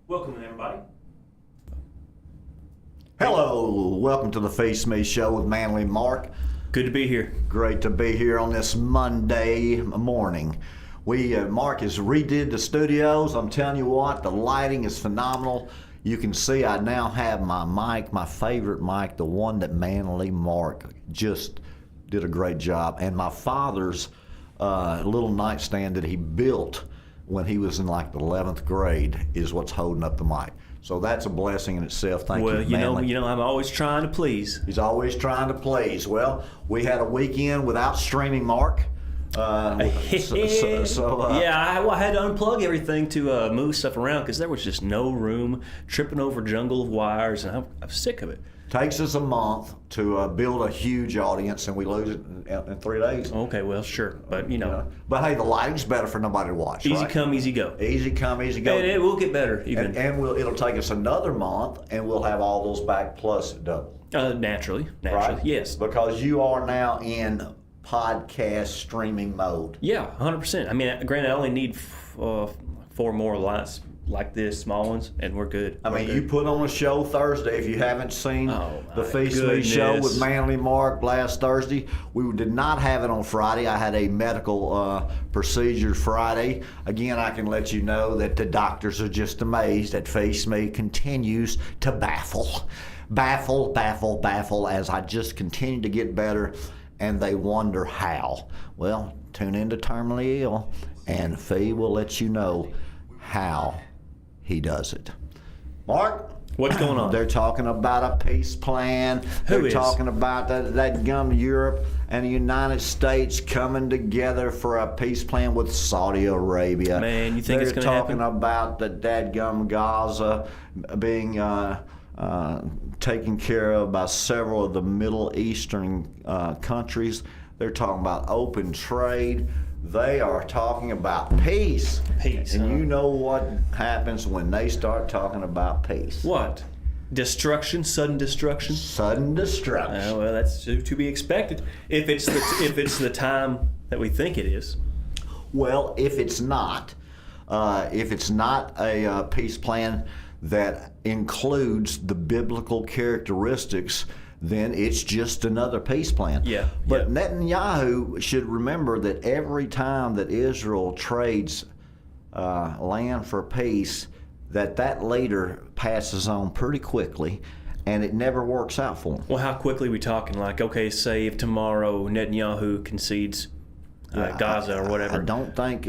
Welcome, everybody. Hello, welcome to the Phee Smee Show with Manly Mark. Good to be here. Great to be here on this Monday morning. Mark has redid the studios. I'm telling you what, the lighting is phenomenal. You can see I now have my mic, my favorite mic, the one that Manly Mark just did a great job. And my father's little nightstand that he built when he was in like the 11th grade is what's holding up the mic. So that's a blessing in itself. Thank you, Manly. Well, you know, I'm always trying to please. He's always trying to please. Well, we had a weekend without streaming, Mark. I had to unplug everything to move stuff around because there was just no room, tripping over jungle of wires, and I'm sick of it. Takes us a month to build a huge audience, and we lose it in 3 days. Okay, well, sure, but you know. But hey, the lighting's better for nobody to watch. Easy right? Come, easy go. Easy come, easy go. And it will get better, even. And it'll take us another month, and we'll have all those back plus double. Naturally, right? Yes. Because you are now in podcast streaming mode. Yeah, 100%. I mean, granted, I only need 4 more lights like this, small ones, and we're good. You put on a show Thursday. If you haven't seen the Phee Smee Show with Manly Mark last Thursday, we did not have it on Friday. I had a medical procedure Friday. Again, I can let you know that the doctors are just amazed that Phee Smee continues to baffle as I just continue to get better, and they wonder how. Well, tune into Terminally Ill, and Phee will let you know how he does it. Mark? What's going on? They're talking about a peace plan. They're talking about that Europe and the United States coming together for a peace plan with Saudi Arabia. Man, you think it's going to happen? They're talking about the dadgum Gaza being taken care of by several of the Middle Eastern countries. They're talking about open trade. They are talking about peace. Peace. And you know what happens when they start talking about peace? What? Destruction, sudden destruction. Sudden destruction. Well, that's to be expected if it's the time that we think it is. Well, if it's not a peace plan that includes the biblical characteristics, then it's just another peace plan. Yeah. But Netanyahu should remember that every time that Israel trades land for peace, that leader passes on pretty quickly, and it never works out for him. Well, how quickly are we talking? Like, okay, say if tomorrow Netanyahu concedes Gaza or whatever. I don't think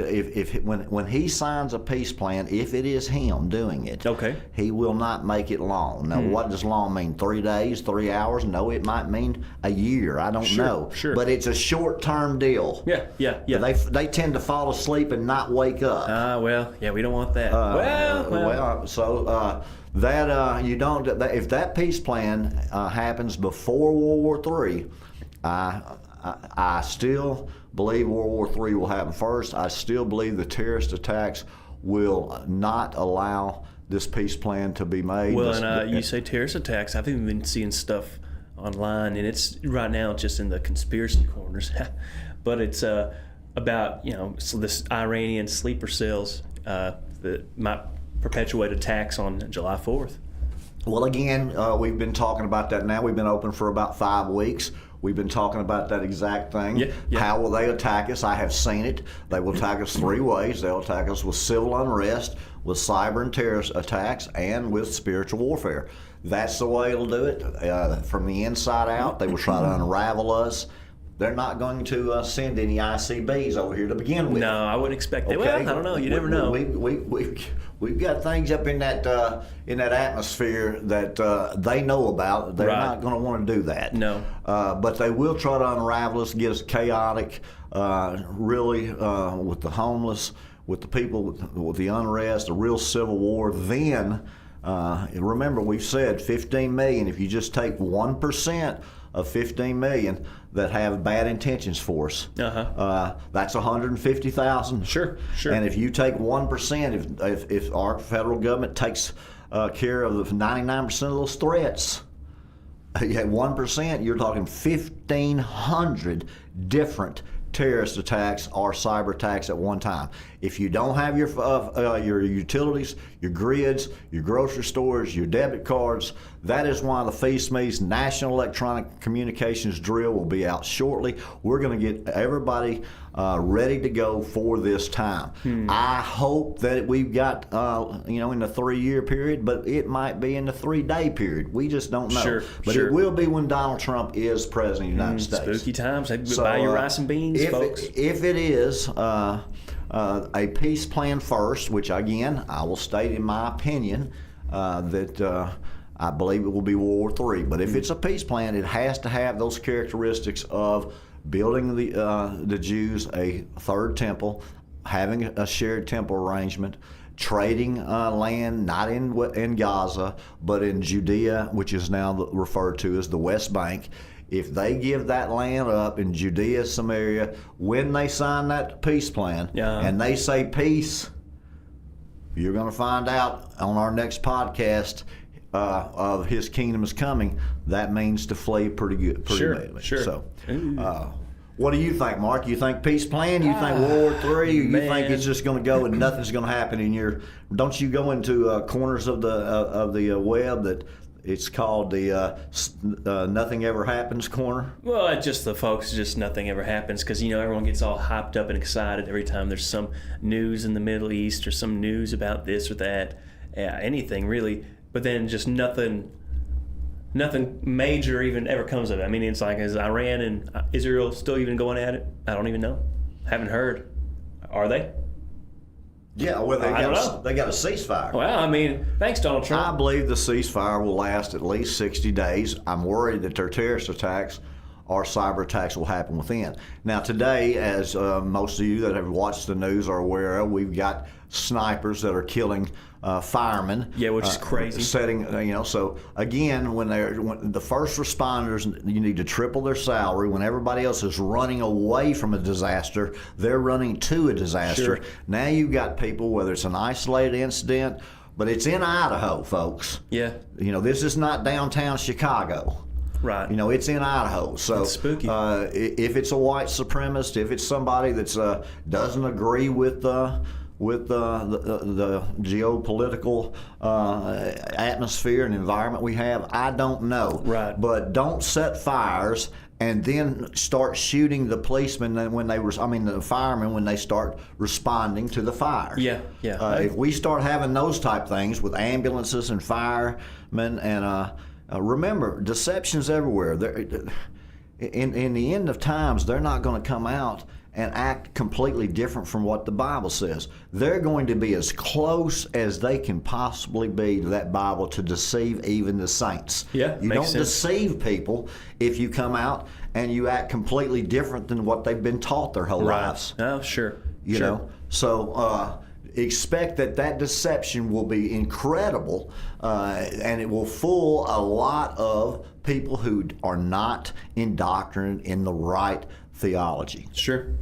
when he signs a peace plan, if it is him doing it, okay, he will not make it long. Now, what does long mean? 3 days, 3 hours? No, it might mean a year. I don't know. Sure. But it's a short-term deal. Yeah. They tend to fall asleep and not wake up. Well, yeah, we don't want that. You don't. If that peace plan happens before World War III, I still believe World War III will happen first. I still believe the terrorist attacks will not allow this peace plan to be made. Well, and you say terrorist attacks. I've even been seeing stuff online, and it's right now just in the conspiracy corners. But it's about this Iranian sleeper cells that might perpetuate attacks on July 4th. Well, again, we've been talking about that now. We've been open for about 5 weeks. We've been talking about that exact thing. Yeah. How will they attack us? I have seen it. They will attack us 3 ways. They'll attack us with civil unrest, with cyber and terrorist attacks, and with spiritual warfare. That's the way it'll do it. From the inside out, they will try to unravel us. They're not going to send any ICBs over here to begin with. No, I wouldn't expect that. Well, I don't know. You never know. We've got things up in that atmosphere that they know about. They're not going to want to do that. No. But they will try to unravel us, get us chaotic, really, with the homeless, with the people, with the unrest, a real civil war. Then, remember, we've said 15 million. If you just take 1% of 15 million that have bad intentions for us, that's 150,000. Sure. And if you take 1%, if our federal government takes care of the 99% of those threats, you have 1%, you're talking 1,500 different terrorist attacks or cyber attacks at one time. If you don't have your utilities, your grids, your grocery stores, your debit cards, that is why the Phee Smee's National Electronic Communications Drill will be out shortly. We're going to get everybody ready to go for this time. I hope that we've got, in the 3-year period, but it might be in the 3-day period. We just don't know. Sure, but it will be when Donald Trump is president of the United States. Spooky times. Buy your rice and beans, folks. If it is a peace plan first, which again I will state in my opinion that I believe it will be World War III. But if it's a peace plan, it has to have those characteristics of building the Jews a third temple, having a shared temple arrangement, trading land not in Gaza but in Judea, which is now referred to as the West Bank. If they give that land up in Judea, Samaria, when they sign that peace plan, and they say peace, you're going to find out on our next podcast of His kingdom is coming. That means to flee pretty badly. Sure. So, what do you think, Mark? You think peace plan? You think World War III? You think it's just going to go and nothing's going to happen in your? Don't you go into corners of the web that? It's called the Nothing Ever Happens corner. Well, it's just the folks, just nothing ever happens because, everyone gets all hyped up and excited every time there's some news in the Middle East or some news about this or that, anything really. But then just nothing major even ever comes of it. I mean, it's like, is Iran and Israel still even going at it? I don't even know. Haven't heard. Are they? Yeah, well, they got a ceasefire. Well, I mean, thanks, Donald Trump. I believe the ceasefire will last at least 60 days. I'm worried that their terrorist attacks or cyber attacks will happen within. Now, today, as most of you that have watched the news are aware of, we've got snipers that are killing firemen. Yeah, which is crazy. So again, when the first responders, you need to triple their salary. When everybody else is running away from a disaster, they're running to a disaster. Sure. Now you've got people, whether it's an isolated incident, but it's in Idaho, folks. Yeah. This is not downtown Chicago. Right. It's in Idaho. So it's spooky. If it's a white supremacist, if it's somebody that's doesn't agree with the geopolitical atmosphere and environment we have, I don't know. Right. But don't set fires and then start shooting the policemen the firemen when they start responding to the fire. Yeah. If we start having those type things with ambulances and firemen and remember, deception's everywhere. In the end of times, they're not going to come out and act completely different from what the Bible says. They're going to be as close as they can possibly be to that Bible to deceive even the saints. Yeah, you don't sense. Deceive people if you come out and you act completely different than what they've been taught their whole lives. Oh, sure. You know? So expect that deception will be incredible, and it will fool a lot of people who are not indoctrinated in the right theology. Sure.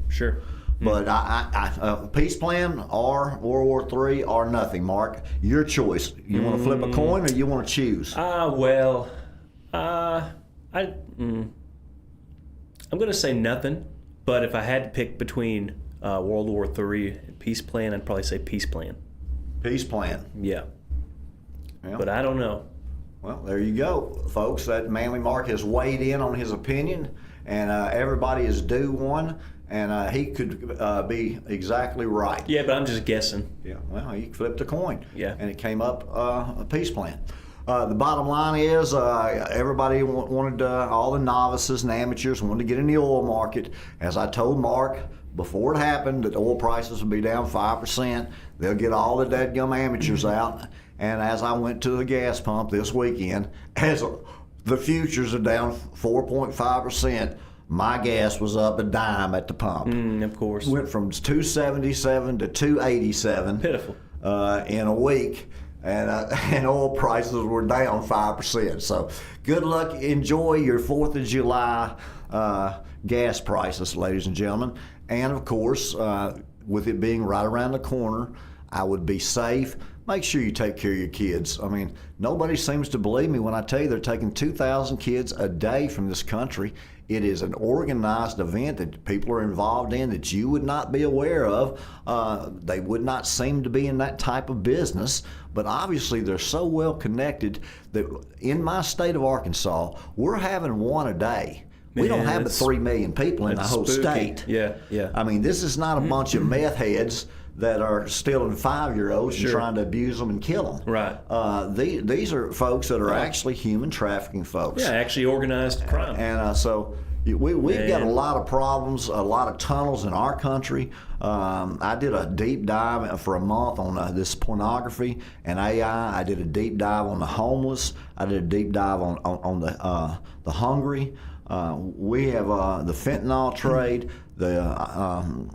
But I peace plan or World War III or nothing, Mark. Your choice. You want to flip a coin or you want to choose? I'm going to say nothing. But if I had to pick between World War III and peace plan, I'd probably say peace plan. Peace plan. Yeah. But I don't know. Well, there you go, folks. That Manly Mark has weighed in on his opinion, and everybody is due one, and he could be exactly right. Yeah, but I'm just guessing. Yeah, well, he flipped a coin. Yeah. And it came up a peace plan. The bottom line is everybody wanted, all the novices and amateurs wanted to get in the oil market. As I told Mark before it happened that oil prices would be down 5%, they'll get all the dadgum amateurs out. And as I went to the gas pump this weekend, as the futures are down 4.5%, my gas was up a dime at the pump. Of course. Went from 277 to 287. Pitiful. In a week. And oil prices were down 5%. So good luck. Enjoy your 4th of July gas prices, ladies and gentlemen. And of course, with it being right around the corner, I would be safe. Make sure you take care of your kids. I mean, nobody seems to believe me when I tell you they're taking 2,000 kids a day from this country. It is an organized event that people are involved in that you would not be aware of. They would not seem to be in that type of business, but obviously they're so well connected that in my state of Arkansas, we're having one a day. We don't have but 3 million people in the whole spooky. state. Yeah, yeah. I mean, this is not a bunch of meth heads that are stealing 5-year-olds and trying to abuse them and kill them. Right. These are folks that are actually human trafficking folks. Yeah, actually organized crime. And so we've got a lot of problems, a lot of tunnels in our country. I did a deep dive for a month on this pornography and AI. I did a deep dive on the homeless. I did a deep dive on the hungry. We have the fentanyl trade, the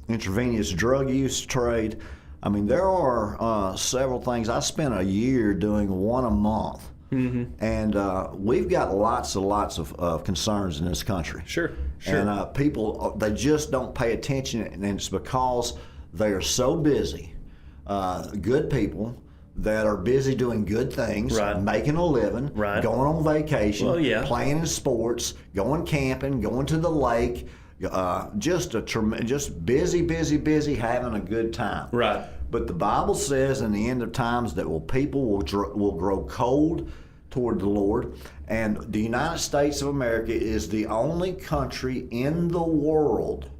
intravenous drug use trade. I mean, there are several things. I spent a year doing one a month. And we've got lots of concerns in this country. Sure. And people, they just don't pay attention, and it's because they are so busy. Good people that are busy doing good things, making a living, going on vacation, playing in sports, going camping, going to the lake, just busy, having a good time. Right. But the Bible says in the end of times that people will grow cold toward the Lord, and the United States of America is the only country in the world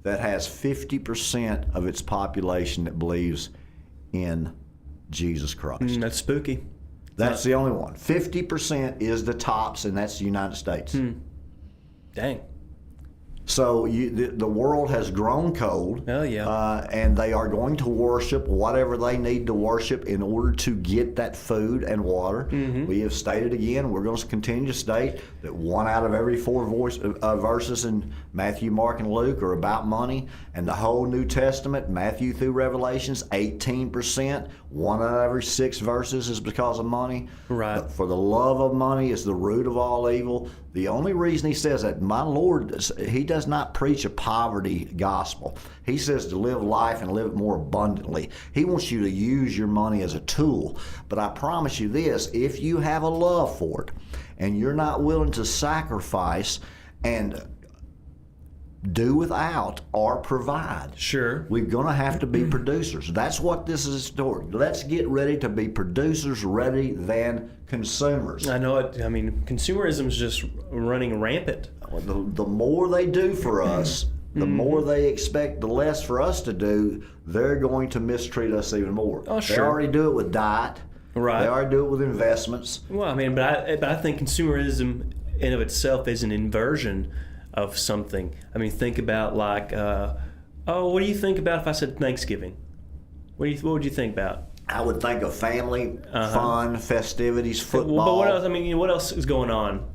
that has 50% of its population that believes in Jesus Christ. That's spooky. That's the only one. 50% is the tops, and that's the United States. Dang. So the world has grown cold. Oh, yeah. And they are going to worship whatever they need to worship in order to get that food and water. We have stated again, we're going to continue to state that 1 out of every 4 verses in Matthew, Mark, and Luke are about money. And the whole New Testament, Matthew through Revelations, 18%. 1 out of every 6 verses is because of money. Right. For the love of money is the root of all evil. The only reason he says that, my Lord, he does not preach a poverty gospel. He says to live life and live it more abundantly. He wants you to use your money as a tool. But I promise you this, if you have a love for it and you're not willing to sacrifice and do without or provide. Sure. We're going to have to be producers. That's what this is for. Let's get ready to be producers ready than consumers. I know it. I mean, consumerism is just running rampant. The more they do for us, the more they expect the less for us to do, they're going to mistreat us even more. Oh, sure. They already do it with diet. Right. They already do it with investments. Well, I mean, but I think consumerism in of itself is an inversion of something. I mean, think about like, what do you think about if I said Thanksgiving? What would you think about? I would think of family, fun, festivities, football. Well, but what else? I mean, what else is going on?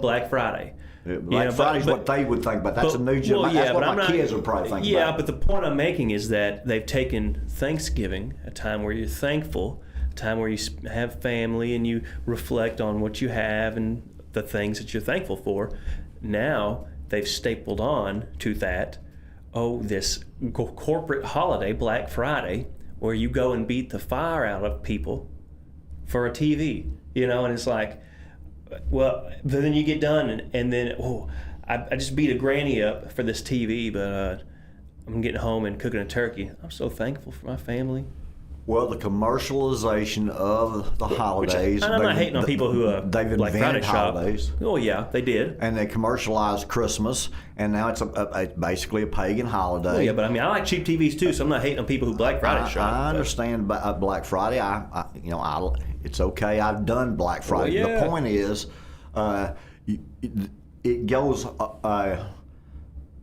Black Friday. Black Friday's what they would think about. That's a new generation. That's what my kids would probably think about. Yeah, but the point I'm making is that they've taken Thanksgiving, a time where you're thankful, a time where you have family and you reflect on what you have and the things that you're thankful for. Now they've stapled on to that, this corporate holiday, Black Friday, where you go and beat the fire out of people for a TV, and it's like, well, but then you get done and then, I just beat a granny up for this TV, but I'm getting home and cooking a turkey. I'm so thankful for my family. Well, the commercialization of the holidays. I'm not hating on people who they've Black invented Friday holidays. Shop. Oh yeah, they did. And they commercialized Christmas, and now it's basically a pagan holiday. Oh yeah, but I mean, I like cheap TVs too, so I'm not hating on people who Black Friday shop. I understand Black Friday. It's okay. I've done Black Friday. Well, yeah. The point is, it goes.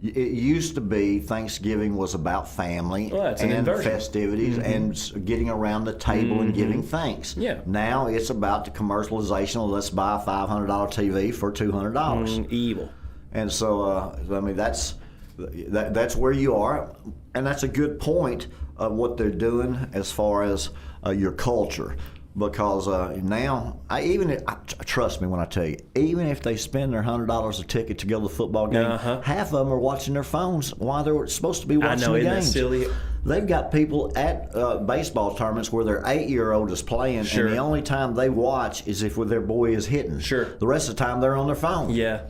It used to be Thanksgiving was about family and festivities and getting around the table and giving thanks. Yeah. Now it's about the commercialization of let's buy a $500 TV for $200. Evil. And so, I mean, that's where you are, and that's a good point of what they're doing as far as your culture. Because now, trust me when I tell you, even if they spend their $100 a ticket to go to the football game, half of them are watching their phones while they're supposed to be watching the games. Isn't that silly? They've got people at baseball tournaments where their 8-year-old is playing, and the only time they watch is if their boy is hitting. Sure. The rest of the time they're on their phone. Yeah.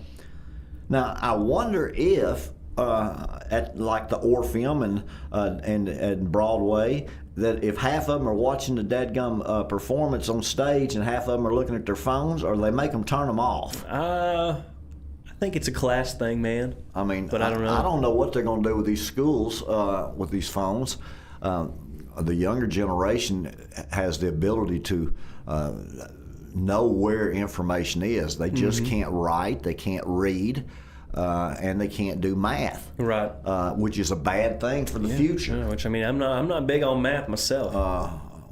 Now, I wonder if at like the Orpheum and Broadway, that if half of them are watching the dadgum performance on stage and half of them are looking at their phones, or they make them turn them off. I think it's a class thing, man. I mean, but I don't know. I don't know what they're going to do with these schools with these phones. The younger generation has the ability to know where information is. They just can't write, they can't read, and they can't do math. Right. Which is a bad thing for the future. Yeah, which, I mean, I'm not big on math myself.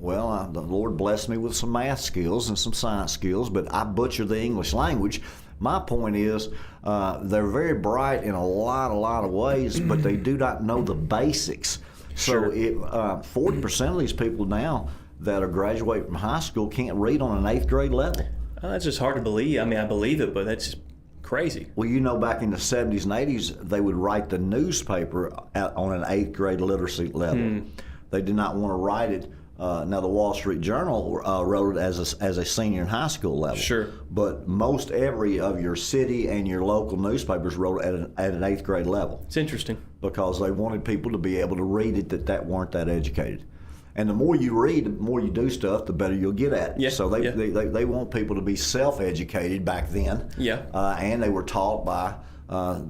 The Lord blessed me with some math skills and some science skills, but I butcher the English language. My point is, they're very bright in a lot of ways, but they do not know the basics. So 40% of these people now that are graduating from high school can't read on an 8th grade level. That's just hard to believe. I mean, I believe it, but that's just crazy. Well, you know, back in the 70s and 80s, they would write the newspaper on an 8th grade literacy level. They did not want to write it. Now, the Wall Street Journal wrote it as a senior in high school level. Sure. But most every of your city and your local newspapers wrote it at an 8th grade level. It's interesting. Because they wanted people to be able to read it that weren't that educated. And the more you read, the more you do stuff, the better you'll get at it. Yeah. So they want people to be self-educated back then. Yeah. And they were taught by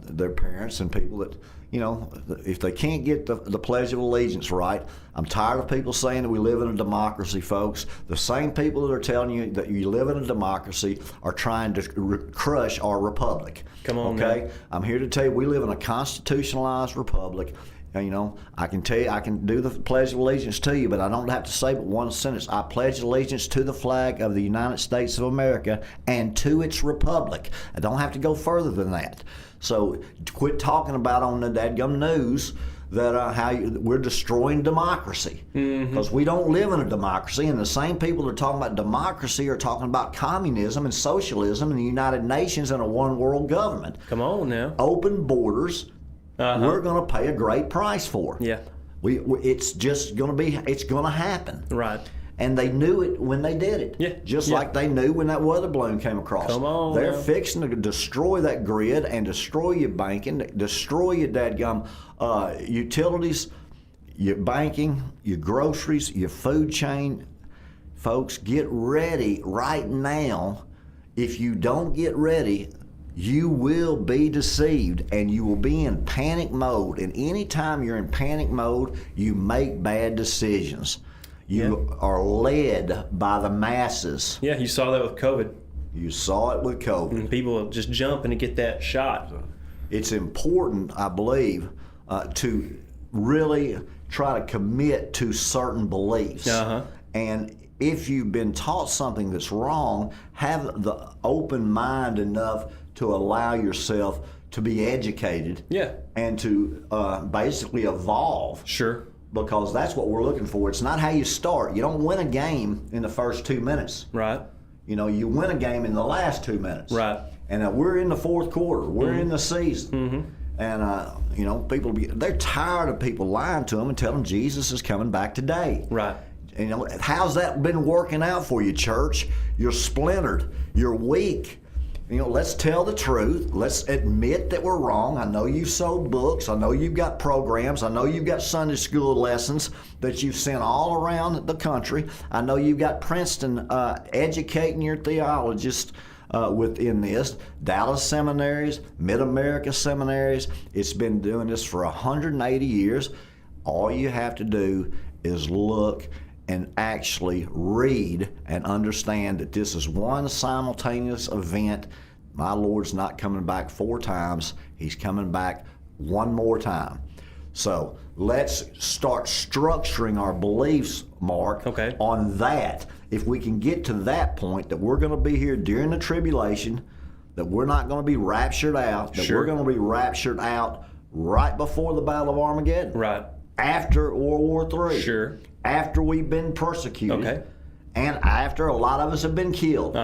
their parents and people that, you know, if they can't get the Pledge of Allegiance right, I'm tired of people saying that we live in a democracy, folks. The same people that are telling you that you live in a democracy are trying to crush our republic. Come on, okay? man. I'm here to tell you we live in a constitutionalized republic. And, you know, I can tell you, I can do the Pledge of Allegiance to you, but I don't have to say but one sentence. I pledge allegiance to the flag of the United States of America and to its republic. I don't have to go further than that. So quit talking about on the dadgum news that we're destroying democracy. Because we don't live in a democracy, and the same people that are talking about democracy are talking about communism and socialism and the United Nations and a one-world government. Come on now. Open borders. We're going to pay a great price for. Yeah. It's just going to happen. Right. And they knew it when they did it. Yeah. Just like they knew when that weather balloon came across. Come on. They're fixing to destroy that grid and destroy your banking, destroy your dadgum utilities, your banking, your groceries, your food chain. Folks, get ready right now. If you don't get ready, you will be deceived and you will be in panic mode. And anytime you're in panic mode, you make bad decisions. You are led by the masses. Yeah, you saw that with COVID. You saw it with COVID. And people just jump and get that shot. It's important, I believe, to really try to commit to certain beliefs. And if you've been taught something that's wrong, have the open mind enough to allow yourself to be educated. Yeah. And to basically evolve. Sure. Because that's what we're looking for. It's not how you start. You don't win a game in the first 2 minutes. Right. You know, you win a game in the last 2 minutes. Right. And we're in the fourth quarter. We're in the season. And, you know, they're tired of people lying to them and telling them Jesus is coming back today. Right. And, you know, how's that been working out for you, church? You're splintered. You're weak. You know, let's tell the truth. Let's admit that we're wrong. I know you've sold books. I know you've got programs. I know you've got Sunday school lessons that you've sent all around the country. I know you've got Princeton educating your theologists within this. Dallas seminaries, Mid-America seminaries. It's been doing this for 180 years. All you have to do is look and actually read and understand that this is one simultaneous event. My Lord's not coming back 4 times. He's coming back one more time. So let's start structuring our beliefs, Mark, on that. If we can get to that point, that we're going to be here during the tribulation, that we're not going to be raptured out, that we're going to be raptured out right before the Battle of Armageddon. Right. After World War III. Sure. After we've been persecuted. and after a lot of us have been killed.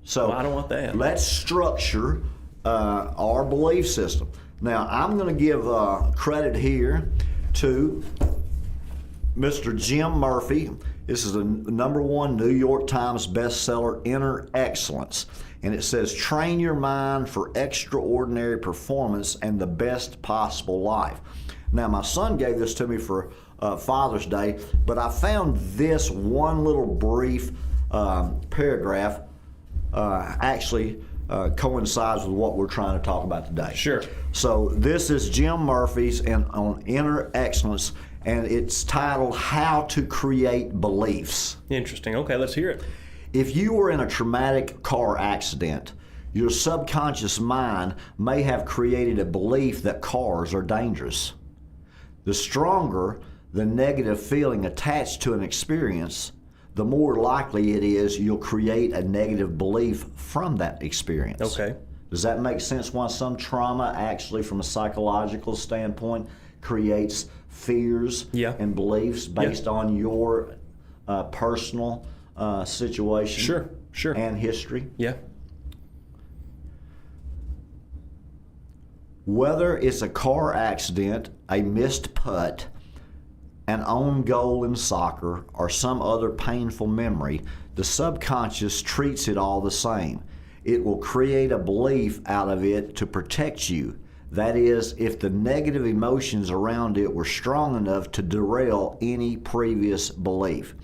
So Well, I don't want that. Let's structure our belief system. Now, I'm going to give credit here to Mr. Jim Murphy. This is a #1 New York Times bestseller, Inner Excellence. And it says, train your mind for extraordinary performance and the best possible life. Now, my son gave this to me for Father's Day, but I found this one little brief paragraph actually coincides with what we're trying to talk about today. Sure. So this is Jim Murphy's on Inner Excellence, and it's titled How to Create Beliefs. Interesting. Okay, let's hear it. If you were in a traumatic car accident, your subconscious mind may have created a belief that cars are dangerous. The stronger the negative feeling attached to an experience, the more likely it is you'll create a negative belief from that experience. Okay. Does that make sense why some trauma actually, from a psychological standpoint, creates fears and beliefs based on your personal situation Sure. and history? Yeah. Whether it's a car accident, a missed putt, an own goal in soccer, or some other painful memory, the subconscious treats it all the same. It will create a belief out of it to protect you. That is, if the negative emotions around it were strong enough to derail any previous belief.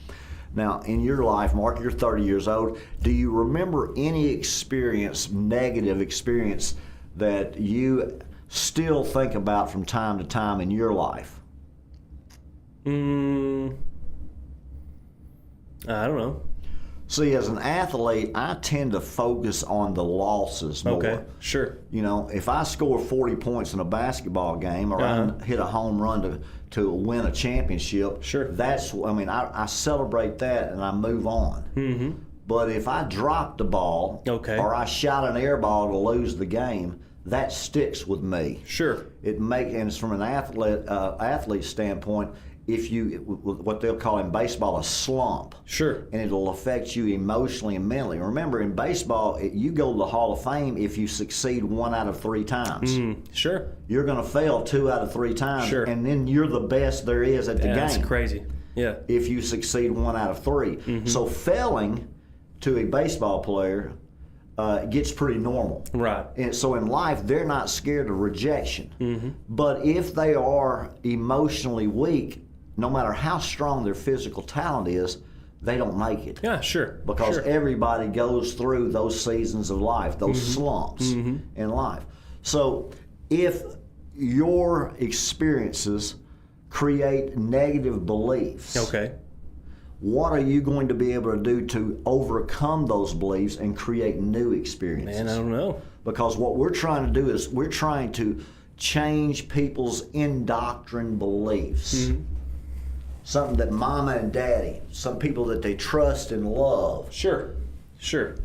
Now, in your life, Mark, you're 30 years old. Do you remember any experience, negative experience, that you still think about from time to time in your life? I don't know. See, as an athlete, I tend to focus on the losses more. Okay, sure. You know, if I score 40 points in a basketball game, or I hit a home run to win a championship, I celebrate that and I move on. But if I drop the ball, or I shot an air ball to lose the game, that sticks with me. Sure. And it's from an athlete standpoint, if you, what they'll call in baseball, a slump. Sure. And it'll affect you emotionally and mentally. Remember, in baseball, you go to the Hall of Fame if you succeed 1 out of 3 times. Sure. You're going to fail 2 out of 3 times, and then you're the best there is at the game. That's crazy. Yeah. If you succeed 1 out of 3. So failing to a baseball player gets pretty normal. Right. And so in life, they're not scared of rejection. But if they are emotionally weak, no matter how strong their physical talent is, they don't make it. Yeah, sure. Because everybody goes through those seasons of life, those slumps in life. So if your experiences create negative beliefs, what are you going to be able to do to overcome those beliefs and create new experiences? Man, I don't know. Because what we're trying to do is we're trying to change people's indoctrined beliefs. Something that mama and daddy, some people that they trust and love,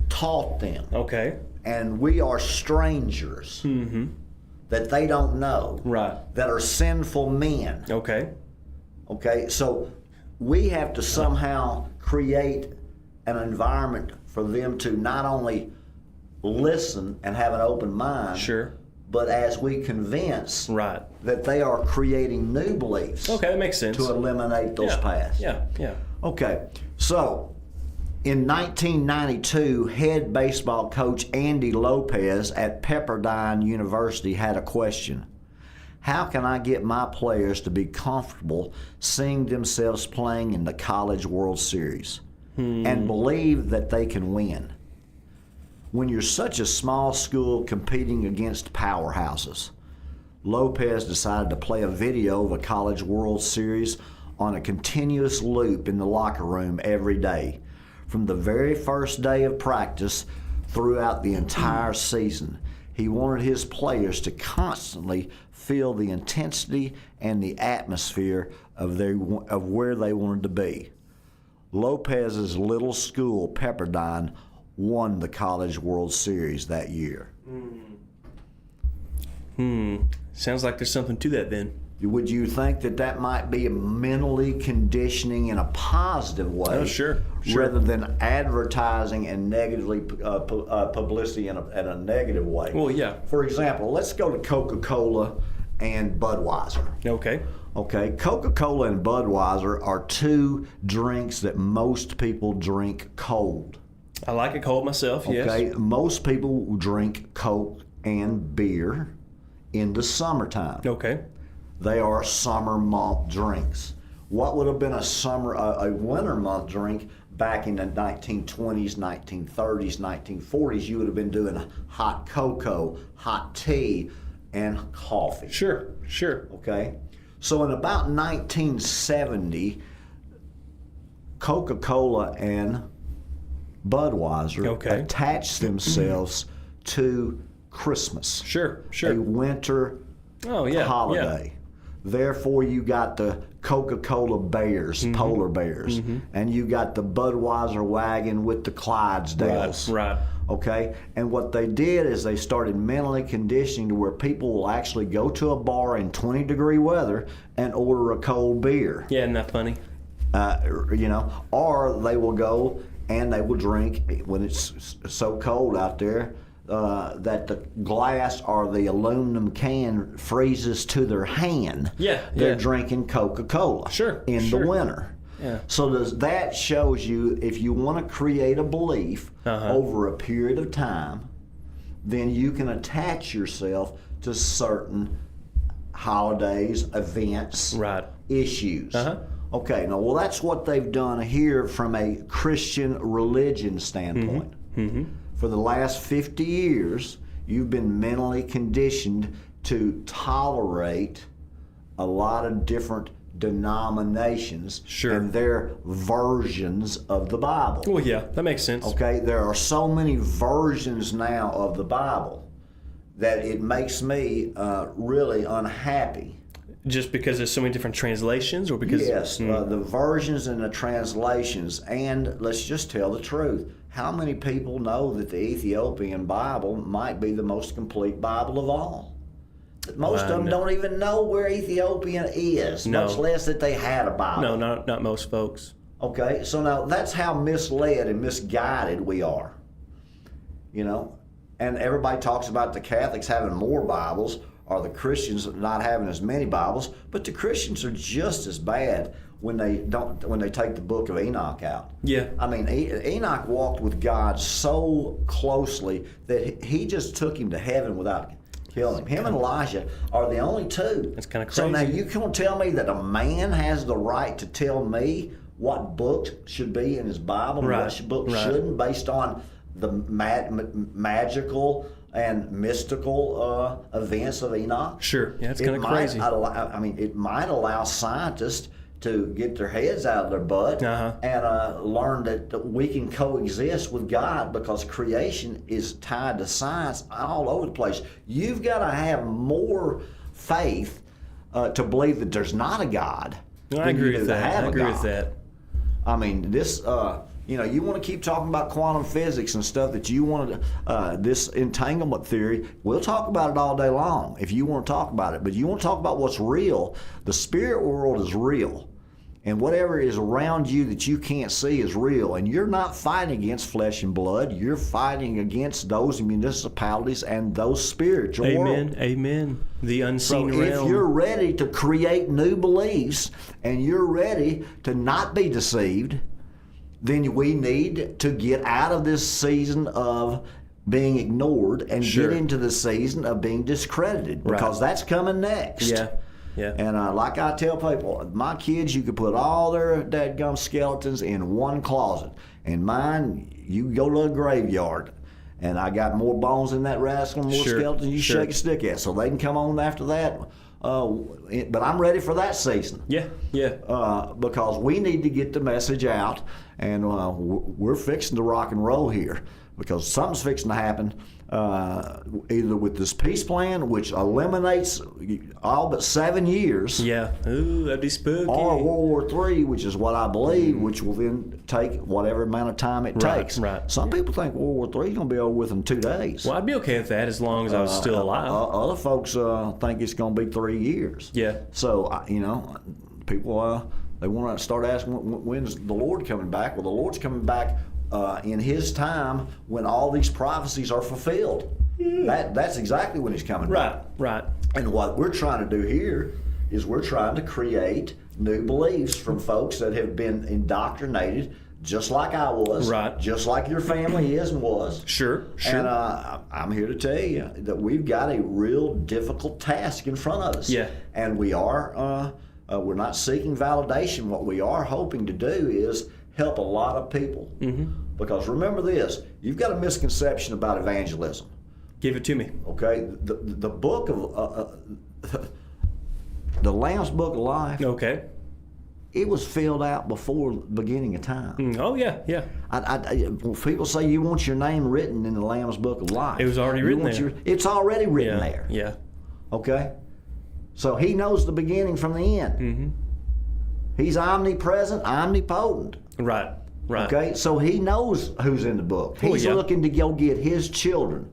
taught them. Okay. And we are strangers that they don't know, that are sinful men. Okay. So we have to somehow create an environment for them to not only listen and have an open mind, but as we convince that they are creating new beliefs. Okay, that makes sense. To eliminate those past. Yeah. Okay, so in 1992, head baseball coach Andy Lopez at Pepperdine University had a question. How can I get my players to be comfortable seeing themselves playing in the College World Series and believe that they can win? When you're such a small school competing against powerhouses, Lopez decided to play a video of a College World Series on a continuous loop in the locker room every day, from the very first day of practice throughout the entire season. He wanted his players to constantly feel the intensity and the atmosphere of where they wanted to be. Lopez's little school, Pepperdine, won the College World Series that year. Sounds like there's something to that then. Would you think that might be mentally conditioning in a positive way? Oh, sure. Rather than advertising and negatively publicity in a negative way. Well, yeah. For example, let's go to Coca-Cola and Budweiser. Okay, Coca-Cola and Budweiser are two drinks that most people drink cold. I like it cold myself, yes. Okay, most people drink Coke and beer in the summertime. Okay. They are summer month drinks. What would have been a winter month drink back in the 1920s, 1930s, 1940s? You would have been doing hot cocoa, hot tea, and coffee. Sure. Okay? So in about 1970, Coca-Cola and Budweiser attached themselves to Christmas. Sure. A winter holiday. Yeah. Therefore, you got the Coca-Cola bears, polar bears, and you got the Budweiser wagon with the Clydesdales. Right. Okay? And what they did is they started mentally conditioning to where people will actually go to a bar in 20-degree weather and order a cold beer. Yeah, isn't that funny? Or they will go and they will drink when it's so cold out there that the glass or the aluminum can freezes to their hand. They're drinking Coca-Cola in the winter. Yeah. So that shows you if you want to create a belief over a period of time, then you can attach yourself to certain holidays, events, issues. Okay, now, that's what they've done here from a Christian religion standpoint. For the last 50 years, you've been mentally conditioned to tolerate a lot of different denominations and their versions of the Bible. Well, yeah, that makes sense. Okay, there are so many versions now of the Bible that it makes me really unhappy. Just because there's so many different translations, or because the versions and the translations. And let's just tell the truth. How many people know that the Ethiopian Bible might be the most complete Bible of all? Most of them don't even know where Ethiopia is, much less that they had a Bible. No, not most folks. Okay, so now that's how misled and misguided we are. And everybody talks about the Catholics having more Bibles, or the Christians not having as many Bibles, but the Christians are just as bad when they take the book of Enoch out. Yeah. I mean, Enoch walked with God so closely that he just took him to heaven without killing him. Him and Elijah are the only two. That's kind of crazy. So now you can't tell me that a man has the right to tell me what books should be in his Bible and what books shouldn't, based on the magical and mystical events of Enoch. Sure, yeah, it's kind of crazy. It might allow scientists to get their heads out of their butt and learn that we can coexist with God, because creation is tied to science all over the place. You've got to have more faith to believe that there's not a God. I agree with that. I mean, this. You want to keep talking about quantum physics and stuff that you want to, this entanglement theory, we'll talk about it all day long if you want to talk about it. But you want to talk about what's real. The spirit world is real. And whatever is around you that you can't see is real. And you're not fighting against flesh and blood. You're fighting against those municipalities and those spiritual world. Amen. The unseen realm. So if you're ready to create new beliefs and you're ready to not be deceived, then we need to get out of this season of being ignored and get into the season of being discredited, because that's coming next. Yeah. And like I tell people, my kids, you could put all their dadgum skeletons in one closet. And mine, you go to a graveyard, and I got more bones in that rascal, more skeletons you shake a stick at. So they can come on after that. But I'm ready for that season. Yeah. Because we need to get the message out, and we're fixing to rock and roll here. because something's fixing to happen, either with this peace plan, which eliminates all but 7 years. Yeah. Ooh, that'd be spooky. Or World War III, which is what I believe, which will then take whatever amount of time it takes. Right. Some people think World War III is going to be over with in 2 days. Well, I'd be okay with that as long as I was still alive. Other folks think it's going to be 3 years. Yeah. So, people, they want to start asking, when's the Lord coming back? Well, the Lord's coming back in His time when all these prophecies are fulfilled. That's exactly when He's coming back. Right. And what we're trying to do here is we're trying to create new beliefs from folks that have been indoctrinated, just like I was, Right. just like your family is and was. Sure. And I'm here to tell you that we've got a real difficult task in front of us. Yeah. And we are, we're not seeking validation. What we are hoping to do is help a lot of people. Mm-hmm. Because remember this, you've got a misconception about evangelism. Give it to me. Okay? The book of, the Lamb's Book of Life, Okay. it was filled out before the beginning of time. Oh, yeah. When people say you want your name written in the Lamb's Book of Life, It was already written there. It's already written there. Yeah. Okay? So He knows the beginning from the end. Mm-hmm. He's omnipresent, omnipotent. Right. Okay? So He knows who's in the book. He's yeah. looking to go get His children.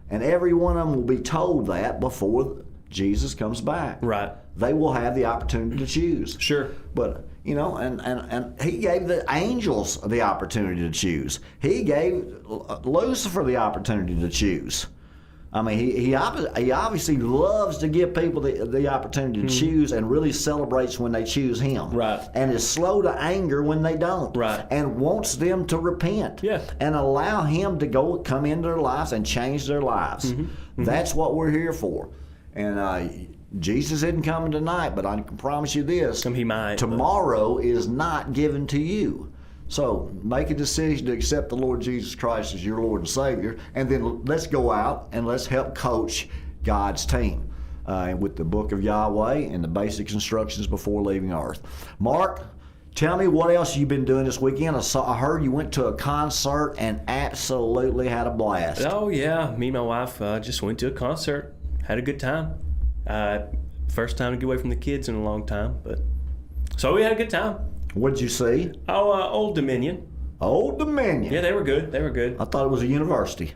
And every one of them will be told that before Jesus comes back. Right. They will have the opportunity to choose. Sure. But, and He gave the angels the opportunity to choose. He gave Lucifer the opportunity to choose. I mean, he obviously loves to give people the opportunity to choose, and really celebrates when they choose Him. Right. And is slow to anger when they don't. Right. And wants them to repent. Yeah. And allow Him to come into their lives and change their lives. Mm-hmm. That's what we're here for. And Jesus isn't coming tonight, but I can promise you this. He might. Tomorrow is not given to you. So make a decision to accept the Lord Jesus Christ as your Lord and Savior, and then let's go out and let's help coach God's team with the Book of Yahweh and the basic instructions before leaving Earth. Mark, tell me what else you've been doing this weekend. I heard you went to a concert and absolutely had a blast. Oh, yeah. Me and my wife just went to a concert. Had a good time. First time to get away from the kids in a long time, but so we had a good time. What'd you see? Oh, Old Dominion. Old Dominion. Yeah, they were good. I thought it was a university.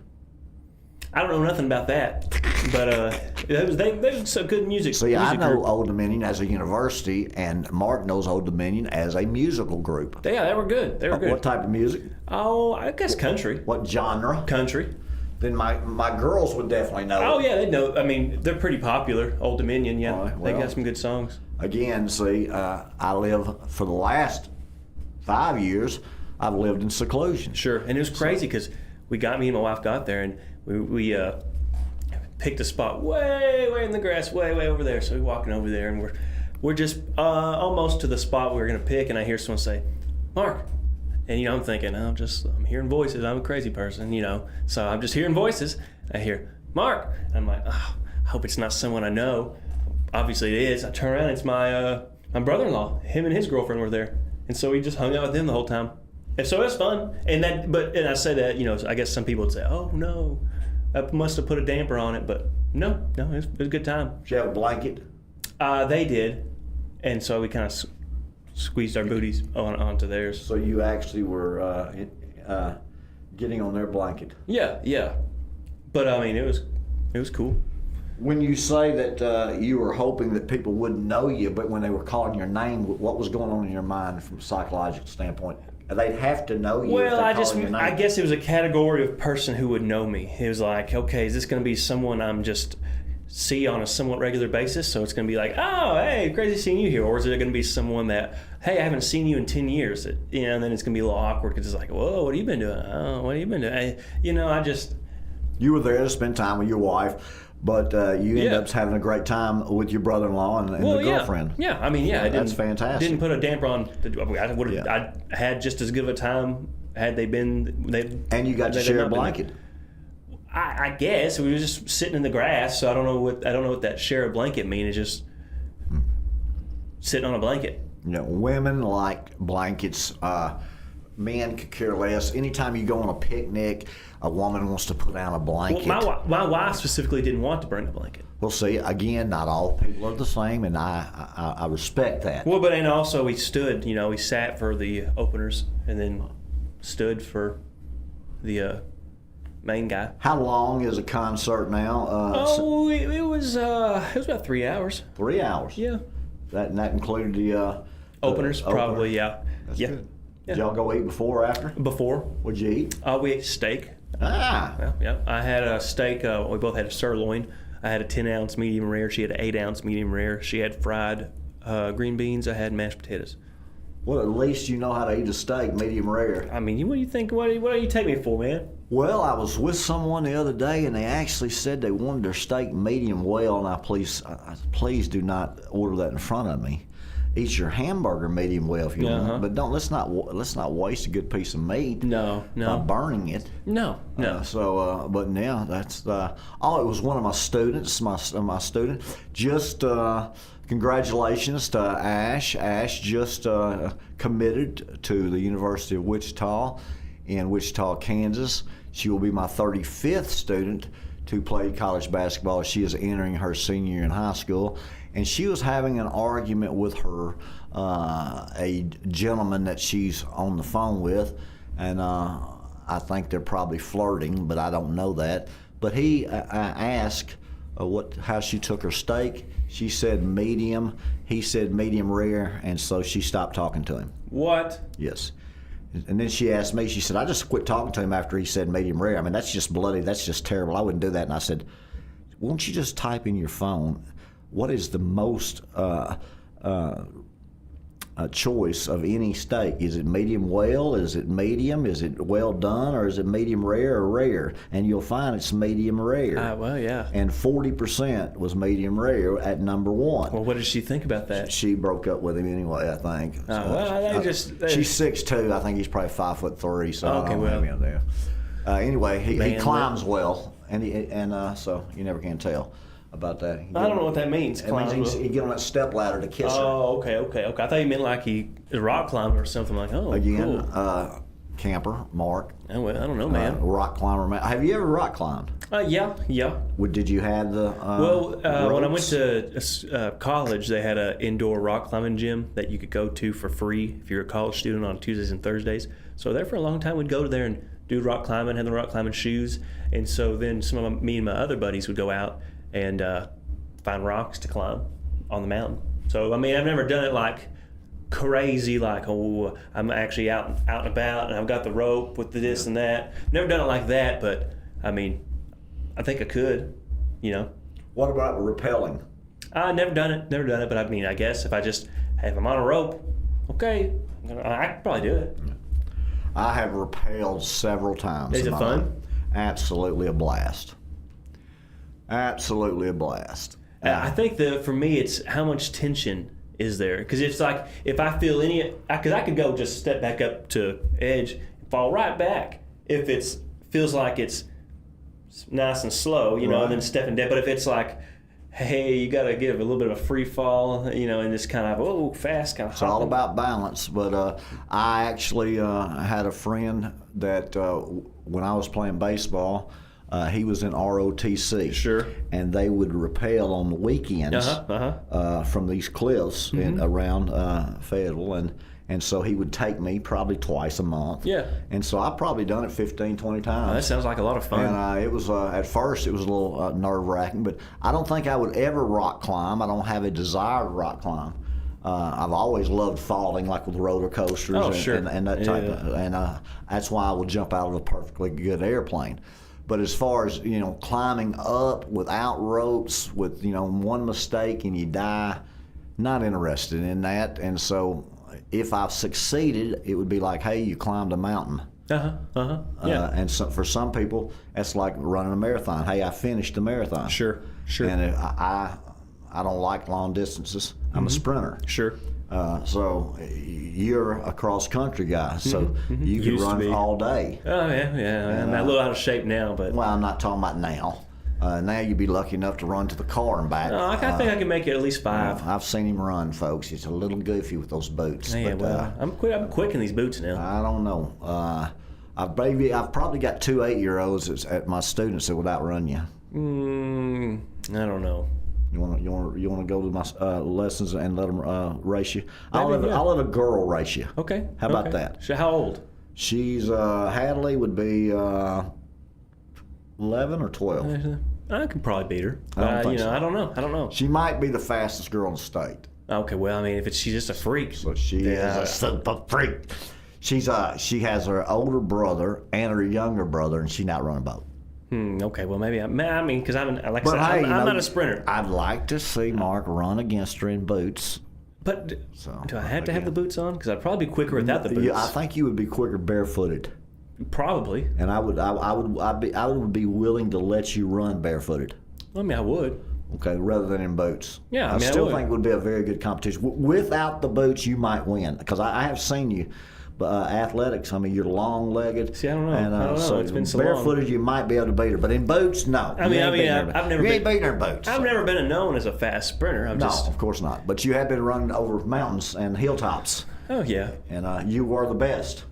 I don't know nothing about that, but they was some good music. See, I know group. Old Dominion as a university, and Mark knows Old Dominion as a musical group. Yeah, they were good. They were good. What type of music? Oh, I guess country. What genre? Country. Then my girls would definitely know. Oh, yeah, they know. I mean, they're pretty popular. Old Dominion, yeah. All right, They well. got some good songs. Again, see, I live for the last 5 years. I've lived in seclusion. Sure, and it was crazy because me and my wife got there, and we picked a spot way in the grass, way over there. So we're walking over there, and we're just almost to the spot we were gonna pick, and I hear someone say, "Mark," and I'm thinking, I'm hearing voices. I'm a crazy person, so I'm just hearing voices. I hear Mark, and I'm like, oh, I hope it's not someone I know. Obviously it is. I turn around, it's my brother-in-law. Him and his girlfriend were there, and so we just hung out with them the whole time. And so it was fun. And I say that, I guess some people would say, "Oh no, I must have put a damper on it," but no, it was a good time. Did you have a blanket? They did, and so we kind of squeezed our booties onto theirs. So you actually were getting on their blanket. Yeah. But I mean, it was cool. When you say that you were hoping that people wouldn't know you, but when they were calling your name, what was going on in your mind from a psychological standpoint? They'd have to know you. Well, if they're calling your name. I guess it was a category of person who would know me. It was like, okay, is this going to be someone I'm just see on a somewhat regular basis? So it's going to be like, oh, hey, crazy seeing you here. Or is it going to be someone that, hey, I haven't seen you in 10 years? And then it's going to be a little awkward because it's like, whoa, what have you been doing? Oh, what have you been doing? You were there to spend time with your wife. But you end up having a great time with your brother-in-law and the girlfriend. Yeah, I mean, that's fantastic. Didn't put a damper on. I had just as good of a time had they been. And you got to share a blanket. I guess we were just sitting in the grass, so I don't know what that share a blanket mean. It's just sitting on a blanket. Women like blankets. men could care less. Anytime you go on a picnic, a woman wants to put down a blanket. Well, my wife specifically didn't want to bring a blanket. Well, see, again, not all people are the same, and I respect that. Well, but and also he stood, he sat for the openers and then stood for the main guy. How long is a concert now? It was about 3 hours. 3 hours. Yeah. That included the Openers, probably, yeah. That's yeah. good. Yeah. Did y'all go eat before or after? Before. What'd you eat? We ate steak. Yeah. I had a steak. We both had a sirloin. I had a 10-ounce medium rare. She had an 8-ounce medium rare. She had fried green beans. I had mashed potatoes. Well, at least you know how to eat a steak medium rare. I mean, what do you think? What do you take me for, man? Well, I was with someone the other day, and they actually said they wanted their steak medium well. And please do not order that in front of me. Eat your hamburger medium well if you want, but let's not waste a good piece of meat. No. By burning it. No. But now that's it was one of my students, my student. Just congratulations to Ash. Ash just committed to the University of Wichita in Wichita, Kansas. She will be my 35th student to play college basketball. She is entering her senior year in high school. And she was having an argument with a gentleman that she's on the phone with, and I think they're probably flirting, but I don't know that. But he asked how she took her steak. She said medium. He said medium rare, and so she stopped talking to him. What? Yes. And then she asked me, she said, I just quit talking to him after he said medium rare. I mean, that's just bloody. That's just terrible. I wouldn't do that. And I said, won't you just type in your phone, what is the most choice of any steak? Is it medium well? Is it medium? Is it well done? Or is it medium rare or rare? And you'll find it's medium rare. Well, yeah. And 40% was medium rare at number one. Well, what did she think about that? She broke up with him anyway, I think. She's 6'2". I think he's probably 5'3". So okay, I don't have him there. Anyway, he climbs well, and so you never can tell about that. I don't know what that means. It means he get on that step ladder to kiss her. Oh, okay. I thought you meant like he is rock climber or something like. Oh, again, cool. Camper Mark. Oh, well, I don't know, man. Rock climber. Have you ever rock climbed? Yeah. Did you have the? When I went to college, they had an indoor rock climbing gym that you could go to for free if you're a college student on Tuesdays and Thursdays. So there for a long time, we'd go to there and do rock climbing, have the rock climbing shoes, and so then me and my other buddies would go out and find rocks to climb on the mountain. So I mean, I've never done it like crazy, like I'm actually out and about and I've got the rope with this and that. Never done it like that, but I mean, I think I could, What about rappelling? Never done it, but I mean, I guess if I'm on a rope, okay, I could probably do it. I have rappelled several times. Is it fun? Life. Absolutely a blast. Absolutely a blast. I think for me, it's how much tension is there. Because it's like, if I feel because I could go just step back up to edge and fall right back if it feels like it's nice and slow, right. And then stepping down. But if it's like, hey, you got to give a little bit of a free fall, and this kind of, fast kind of It's all about balance. But I actually had a friend that when I was playing baseball, he was in ROTC. Sure. And they would rappel on the weekends from these cliffs around Fayetteville. And so he would take me probably twice a month. Yeah. And so I've probably done it 15, 20 times. That sounds like a lot of fun. And it was, at first, it was a little nerve-wracking, but I don't think I would ever rock climb. I don't have a desire to rock climb. I've always loved falling, like with roller coasters and that type of, and that's why I will jump out of a perfectly good airplane. But as far as, climbing up without ropes, with, one mistake and you die, not interested in that. And so if I've succeeded, it would be like, hey, you climbed a mountain. Yeah. And so for some people, that's like running a marathon. Hey, I finished the marathon. Sure. And I don't like long distances. I'm a sprinter. Sure. So you're a cross-country guy, so you can run all day. Oh, yeah. I'm a little out of shape now, but... Well, I'm not talking about now. Now you'd be lucky enough to run to the car and back. No, I think I can make it at least 5. I've seen him run, folks. He's a little goofy with those boots. Yeah, well, I'm quick in these boots now. I don't know. I've probably got 2 8-year-olds at my students that would outrun you. I don't know. You want to go to my lessons and let them race you? I'll Maybe, yeah. let a girl race you. Okay. How about that? So how old? She's Hadley would be 11 or 12. I could probably beat her. I don't think so. I don't know. She might be the fastest girl in the state. Okay, well, I mean, if she's just a freak. So she is a super freak. She has her older brother and her younger brother, and she's not running a boat. Okay, well, maybe I'm because I'm I'm not a sprinter. I'd like to see Mark run against her in boots. But do I have to have the boots on? Because I'd probably be quicker without the boots. Yeah, I think you would be quicker barefooted. Probably. And I would be willing to let you run barefooted. I mean, I would. Okay, rather than in boots. Yeah, I still think it would be a very good competition. Without the boots, you might win because I have seen you. But athletics, I mean, you're long-legged. See, I don't know. And, I don't know. So it's been so barefooted, long. You might be able to beat her. But in boots, no. I've never You ain't been. beating her in boots. I've never been known as a fast sprinter. No, of course not. But you have been running over mountains and hilltops. Oh yeah. And you were the best.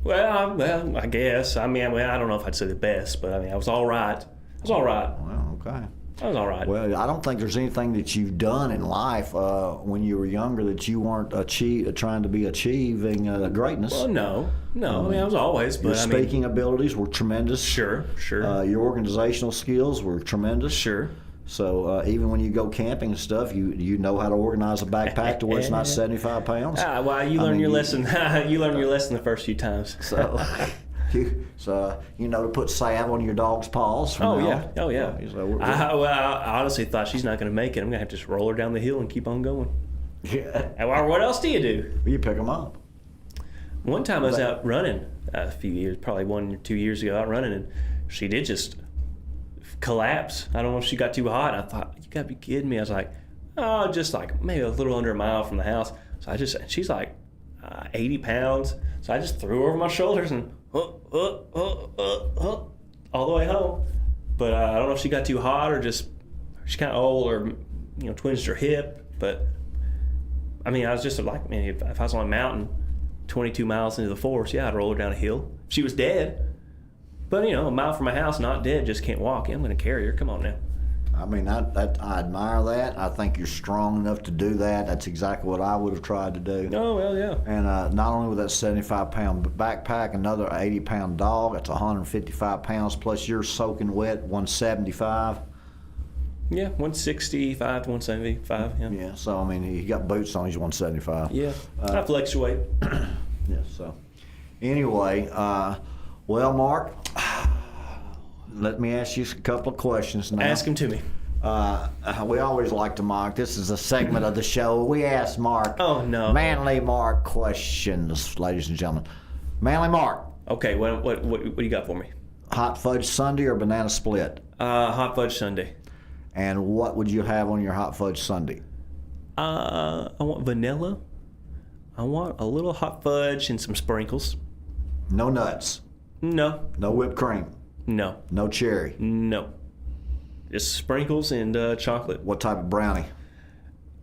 Well, I guess. I mean, I don't know if I'd say the best, but I mean, I was all right. Well, okay. I was all right. Well, I don't think there's anything that you've done in life when you were younger that you weren't trying to be achieving greatness. Well, no. I mean, I was always. But your speaking abilities were tremendous. Sure. Your organizational skills were tremendous. Sure. So even when you go camping and stuff, you know how to organize a backpack to where it's not 75 pounds. Well, you learn your lesson. You learn your lesson the first few times. So. You know to put salve on your dog's paws. Oh yeah. I honestly thought she's not going to make it. I'm going to have to just roll her down the hill and keep on going. Yeah. What else do you do? You pick them up. One time I was out running a few years, probably 1 or 2 years ago, out running, and she did just collapse. I don't know if she got too hot. I thought, you got to be kidding me. I was like, oh, just like maybe a little under a mile from the house. So she's like 80 pounds. So I just threw her over my shoulders and all the way home. But I don't know if she got too hot or just she's kind of old or twinged her hip. But I mean, I was just like, man, if I was on a mountain 22 miles into the forest, yeah, I'd roll her down a hill. She was dead. But a mile from my house, not dead, just can't walk. Yeah, I'm going to carry her. Come on now. I mean, I admire that. I think you're strong enough to do that. That's exactly what I would have tried to do. Oh, well, yeah. And not only with that 75-pound backpack, another 80-pound dog, that's 155 pounds, plus you're soaking wet, 175. Yeah, 165 to 175, yeah. Yeah, so, I mean, he got boots on, he's 175. Yeah, I fluctuate. Yeah, so. Anyway, well, Mark, let me ask you a couple of questions now. Ask them to me. We always like to Mark. This is a segment of the show. We ask Mark. Oh, no. Manly Mark questions, ladies and gentlemen. Manly Mark. Okay, what do you got for me? Hot fudge sundae or banana split? Hot fudge sundae. And what would you have on your hot fudge sundae? I want vanilla. I want a little hot fudge and some sprinkles. No nuts. No. No whipped cream. No. No cherry. No. Just sprinkles and chocolate. What type of brownie?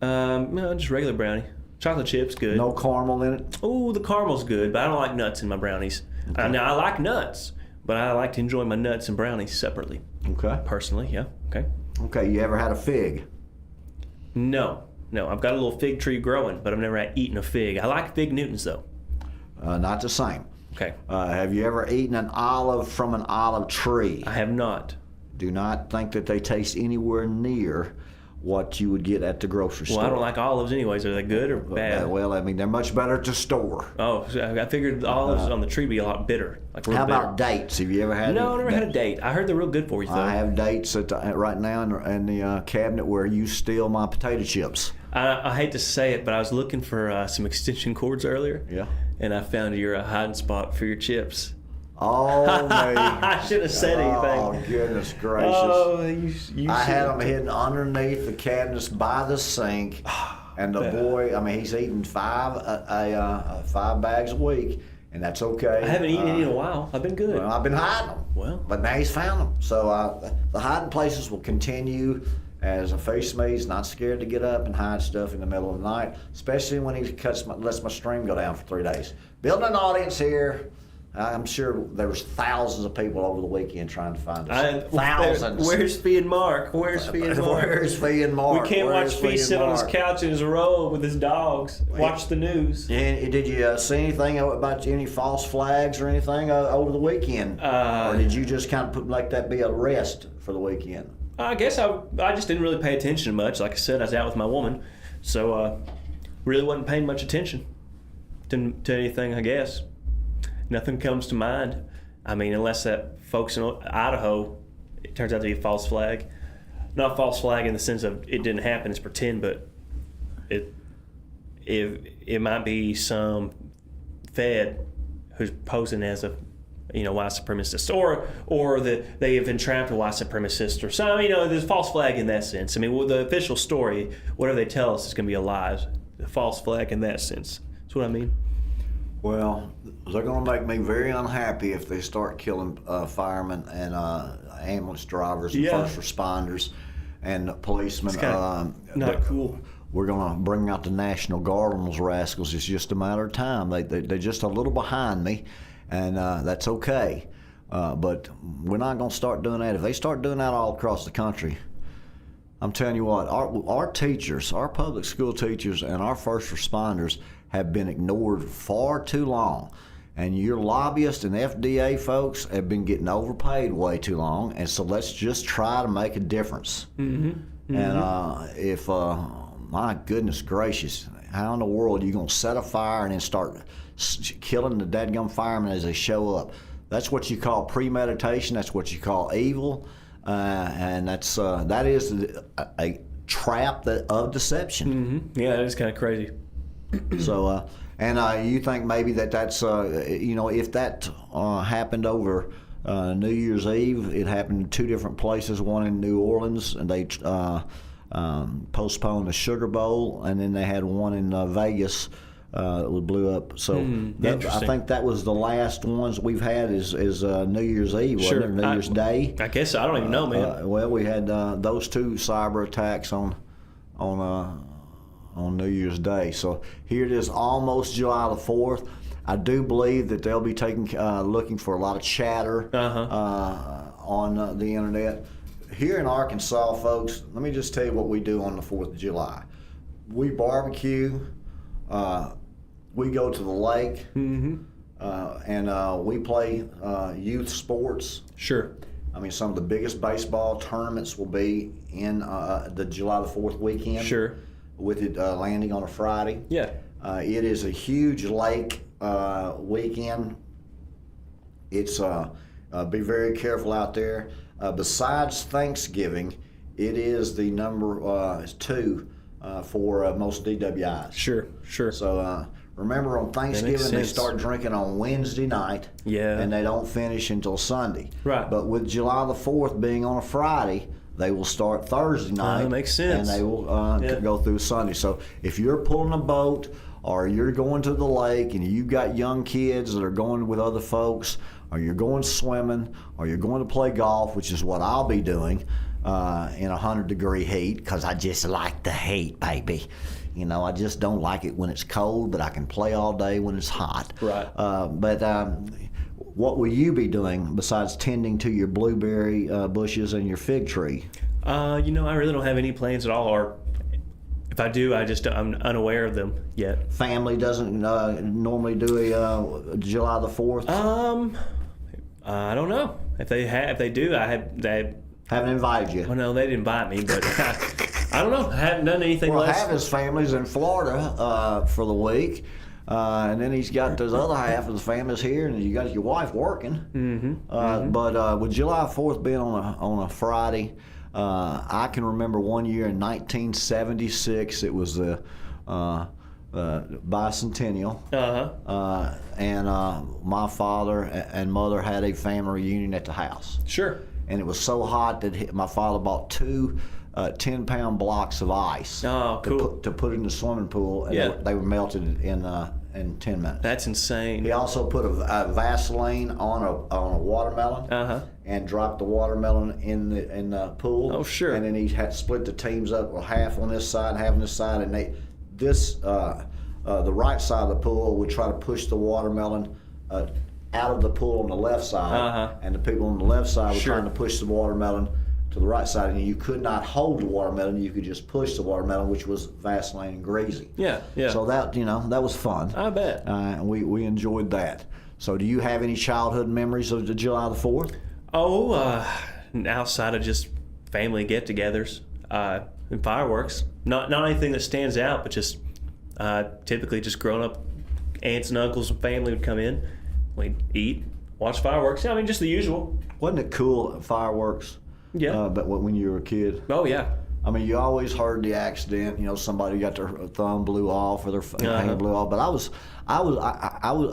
No, just regular brownie. Chocolate chips, good. No caramel in it? Oh, the caramel's good, but I don't like nuts in my brownies. Okay. Now, I like nuts, but I like to enjoy my nuts and brownies separately. Okay. Personally, yeah. Okay. Okay, you ever had a fig? No. I've got a little fig tree growing, but I've never eaten a fig. I like fig Newtons, though. Not the same. Okay. Have you ever eaten an olive from an olive tree? I have not. Do not think that they taste anywhere near what you would get at the grocery store. Well, I don't like olives anyways. Are they good or bad? Well, I mean, they're much better to store. Oh, so I figured the olives on the tree would be a lot bitter. How about dates? Have you ever had No, I never had a date. I heard they're real good for you, though. I have dates right now in the cabinet where you steal my potato chips. I hate to say it, but I was looking for some extension cords earlier. Yeah. And I found your hiding spot for your chips. Oh, me. I shouldn't have said anything. Oh, goodness gracious. Oh, I had them hidden underneath the cabinets by the sink. And the boy, I mean, he's eating 5 bags a week. and that's okay. I haven't eaten any in a while. I've been good. Well, I've been hiding them. Well. But now he's found them. So the hiding places will continue as a Phee Smee's not scared to get up and hide stuff in the middle of the night, especially when he lets my stream go down for 3 days. Building an audience here. I'm sure there was thousands of people over the weekend trying to find us. Thousands. Where's Phee and Mark? Where's Phee and Mark? Where's Phee and Mark? We can't watch Phee sit on his couch in his robe with his dogs, watch the news. And did you see anything about any false flags or anything over the weekend? Or did you just kind of let that be a rest for the weekend? I guess I just didn't really pay attention much. Like I said, I was out with my woman, so really wasn't paying much attention to anything, I guess. Nothing comes to mind. I mean, unless that folks in Idaho, it turns out to be a false flag. Not a false flag in the sense of it didn't happen, it's pretend, but it might be some Fed who's posing as a white supremacist, or that they have entrapped a white supremacist, or some, there's a false flag in that sense. I mean, well, the official story, whatever they tell us, is going to be a lie. The false flag in that sense. That's what I mean. Well, they're going to make me very unhappy if they start killing firemen and ambulance drivers and first responders and policemen. It's not cool. We're going to bring out the National Guard on those rascals. It's just a matter of time. They're just a little behind me, and that's okay. But we're not going to start doing that. If they start doing that all across the country, I'm telling you what, our teachers, our public school teachers, and our first responders have been ignored far too long. And your lobbyists and FDA folks have been getting overpaid way too long. And so let's just try to make a difference. Mm-hmm. And my goodness gracious, how in the world are you going to set a fire and then start killing the dadgum firemen as they show up? That's what you call premeditation. That's what you call evil. And that is a trap of deception. Mm-hmm. Yeah, it is kind of crazy. So, you think maybe that's, if that happened over New Year's Eve, it happened in 2 different places, one in New Orleans, and they postponed the Sugar Bowl, and then they had one in Vegas that blew up. So I think that was the last ones we've had is New Year's Eve, wasn't it? New Year's Day. I guess I don't even know, man. Well, we had those 2 cyber attacks on New Year's Day. So here it is, almost July the 4th. I do believe that they'll be looking for a lot of chatter on the internet. Here in Arkansas, folks, let me just tell you what we do on the 4th of July. We barbecue, we go to the lake, and we play youth sports. Sure. I mean, some of the biggest baseball tournaments will be in the July the 4th weekend. Sure. With it landing on a Friday. Yeah. It is a huge lake weekend. It's be very careful out there. Besides Thanksgiving, it is the number 2 for most DWIs. Sure. So remember, on Thanksgiving they start drinking on Wednesday night. Yeah. And they don't finish until Sunday. Right. But with July the 4th being on a Friday, they will start Thursday night. That makes sense. And they will go through Sunday. So if you're pulling a boat or you're going to the lake and you've got young kids that are going with other folks, or you're going swimming, or you're going to play golf, which is what I'll be doing in 100-degree heat, because I just like the heat, baby. I just don't like it when it's cold, but I can play all day when it's hot. Right. What will you be doing besides tending to your blueberry bushes and your fig tree? I really don't have any plans at all, or if I do, I'm unaware of them yet. Family doesn't normally do a July the 4th? I don't know. If they do, they haven't invited you. Well, no, they didn't invite me, but I don't know. I haven't done anything. Well, half his family's in Florida for the week. And then he's got this other half of the family's here, and you got your wife working. But with July 4th being on a Friday, I can remember one year in 1976. It was the bicentennial, and my father and mother had a family reunion at the house. Sure. And it was so hot that my father bought 2 10-pound blocks of ice to put in the swimming pool, and they were melted in in 10 minutes. That's insane. He also put a Vaseline on a watermelon and dropped the watermelon in the pool. Oh, sure. And then he had split the teams up, half on this side, half on this side, and the right side of the pool would try to push the watermelon out of the pool on the left side, and the people on the left side were trying to push the watermelon to the right side, and you could not hold the watermelon. You could just push the watermelon, which was Vaseline and greasy. Yeah. So that that was fun. I bet. We enjoyed that. So do you have any childhood memories of the July the 4th? Oh, outside of just family get-togethers and fireworks, not anything that stands out, but just typically just growing up, aunts and uncles and family would come in, we'd eat, watch fireworks. I mean, just the usual. Wasn't it cool, fireworks? Yeah. But when you were a kid? Oh, yeah. I mean, you always heard the accident. Somebody got their thumb blew off or their hand blew off. But I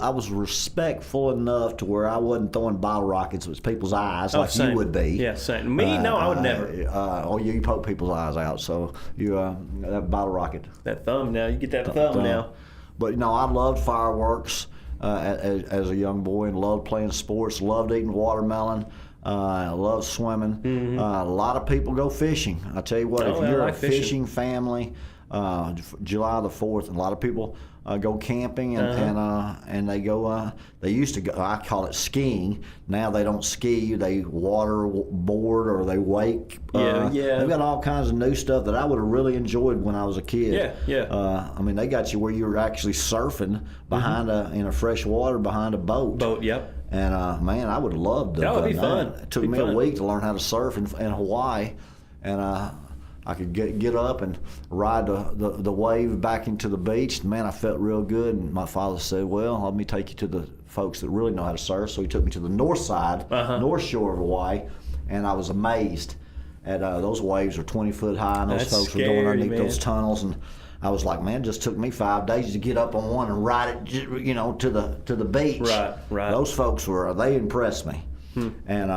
was respectful enough to where I wasn't throwing bottle rockets at people's eyes like same. you would be. Yeah, same. Me, no, I would never. You poke people's eyes out. So you that bottle rocket. That thumb now, you get that thumb now. But I loved fireworks as a young boy and loved playing sports. Loved eating watermelon. I love swimming. Mm-hmm. A lot of people go fishing. I tell you what, if you're like a fishing family, July the 4th, a lot of people go camping and they go. They used to go. I call it skiing. Now they don't ski. They waterboard or they wake. Yeah. They've got all kinds of new stuff that I would have really enjoyed when I was a kid. Yeah. I mean, they got you where you were actually surfing behind in a fresh water behind a boat. Yep. And man, I would love to. That would be fun. It took me a week to learn how to surf in Hawaii, and I could get up and ride the wave back into the beach. Man, I felt real good. And my father said, "Well, let me take you to the folks that really know how to surf." So he took me to the north side, north shore of Hawaii, and I was amazed at those waves are 20 foot high, and those folks were going underneath those tunnels. And I was like, man, it just took me 5 days to get up on one and ride it, to the beach. Right. Those folks they impressed me, and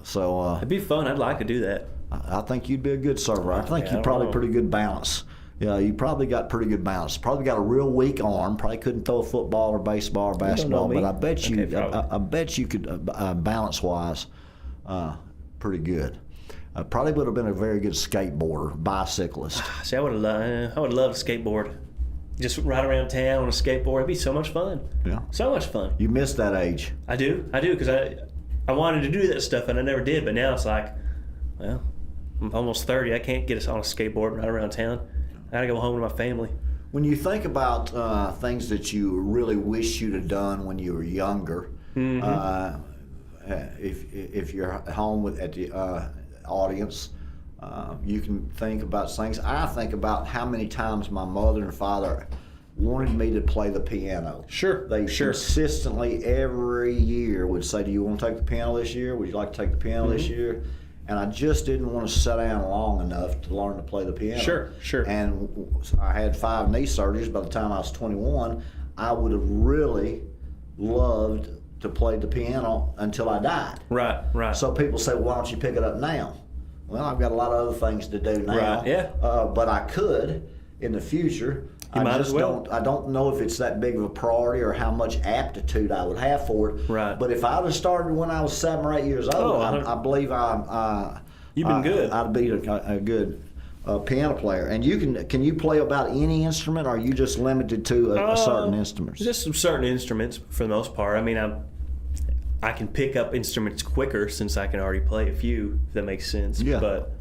so it'd be fun. I'd like to do that. I think you'd be a good server. I think you'd probably pretty good balance. Yeah, you probably got pretty good balance. Probably got a real weak arm. Probably couldn't throw a football or baseball or basketball, but I bet you, I bet you could balance wise, pretty good. Probably would have been a very good skateboarder, bicyclist. See, I would love to skateboard. Just ride around town on a skateboard. It'd be so much fun. Yeah. So much fun. You missed that age. I do, because I wanted to do that stuff and I never did. But now it's like, well, I'm almost 30. I can't get us on a skateboard and ride around town. I gotta go home to my family. When you think about things that you really wish you'd have done when you were younger, if you're home at the audience, you can think about things. I think about how many times my mother and father wanted me to play the piano. Sure. They consistently every year would say, "Do you want to take the piano this year? Would you like to take the piano this year?" And I just didn't want to sit down long enough to learn to play the piano. Sure. And I had 5 knee surgeries by the time I was 21. I would have really loved to play the piano until I died. Right. So people say, "Why don't you pick it up now?" Well, I've got a lot of other things to do now. Right, yeah. But I could in the future. You might as well. I don't know if it's that big of a priority or how much aptitude I would have for it. Right. But if I would have started when I was 7 or 8 years old, I believe you've been good. I'd be a good piano player. And can you play about any instrument, or are you just limited to a certain instrument? Just some certain instruments for the most part. I mean, I can pick up instruments quicker since I can already play a few, if that makes sense. Yeah. But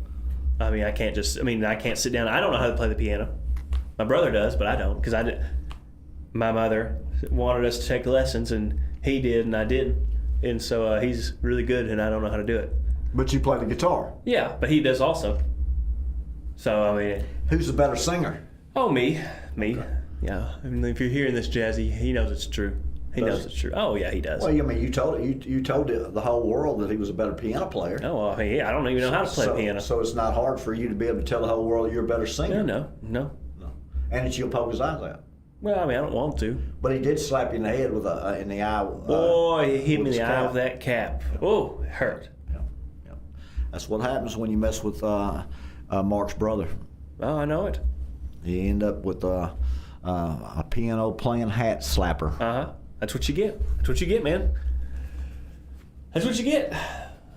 I mean, I can't sit down. I don't know how to play the piano. My brother does, but I don't, because my mother wanted us to take lessons, and he did, and I didn't. And so he's really good, and I don't know how to do it. But you play the guitar. Yeah, but he does also. So, I mean... Who's the better singer? Oh, me. Okay. Yeah. I mean, if you're hearing this, Jazzy, he knows it's true. He knows it's true. Oh, yeah, he does. Well, I mean, you told the whole world that he was a better piano player. Oh, well, yeah, I don't even know how to play piano. So it's not hard for you to be able to tell the whole world you're a better singer. No. And that you'll poke his eyes out. Well, I mean, I don't want to. But he did slap you in the head with in the eye. Boy, he hit me in the eye with that cap. Oh, it hurt. Yeah. That's what happens when you mess with Mark's brother. Oh, I know it. You end up with a piano playing hat slapper. That's what you get. That's what you get, man. That's what you get.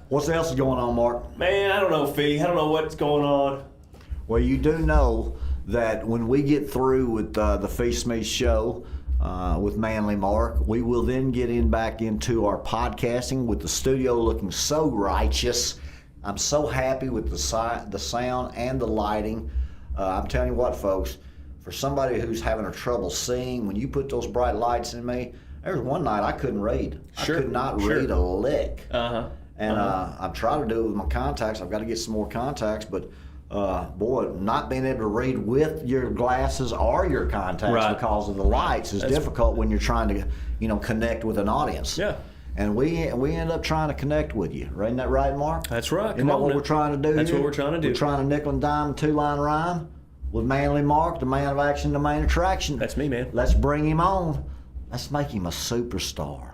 What else is going on, Mark? Man, I don't know, Phee. I don't know what's going on. Well, you do know that when we get through with the Phee Smee show with Manly Mark, we will then get back into our podcasting with the studio looking so righteous. I'm so happy with the sound and the lighting. I'm telling you what, folks, for somebody who's having a trouble seeing, when you put those bright lights in me, there was one night I couldn't read. Sure, I could not read a lick. And I've tried to do it with my contacts. I've got to get some more contacts, but boy, not being able to read with your glasses or your contacts because of the lights is difficult when you're trying to, connect with an audience. Yeah. And we end up trying to connect with you. Isn't that right, Mark? That's right. Isn't that what we're trying to do? That's here? what we're trying to do. We're trying to nickel and dime two-line rhyme with Manly Mark, the man of action, the main attraction. That's me, man. Let's bring him on. Let's make him a superstar.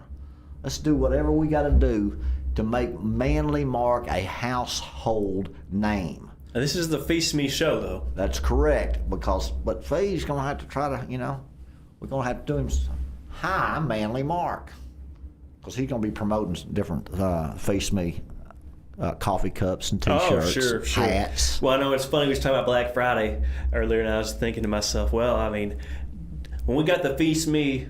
Let's do whatever we got to do to make Manly Mark a household name. Now, this is the Phee Smee show, though. That's correct, but Fee's going to have to try to, we're going to have to do him, hi, I'm Manly Mark. Because he's going to be promoting different Phee Smee coffee cups and T-shirts, sure. hats. Well, I know it's funny. We was talking about Black Friday earlier, and I was thinking to myself, well, I mean, when we got the Phee Smee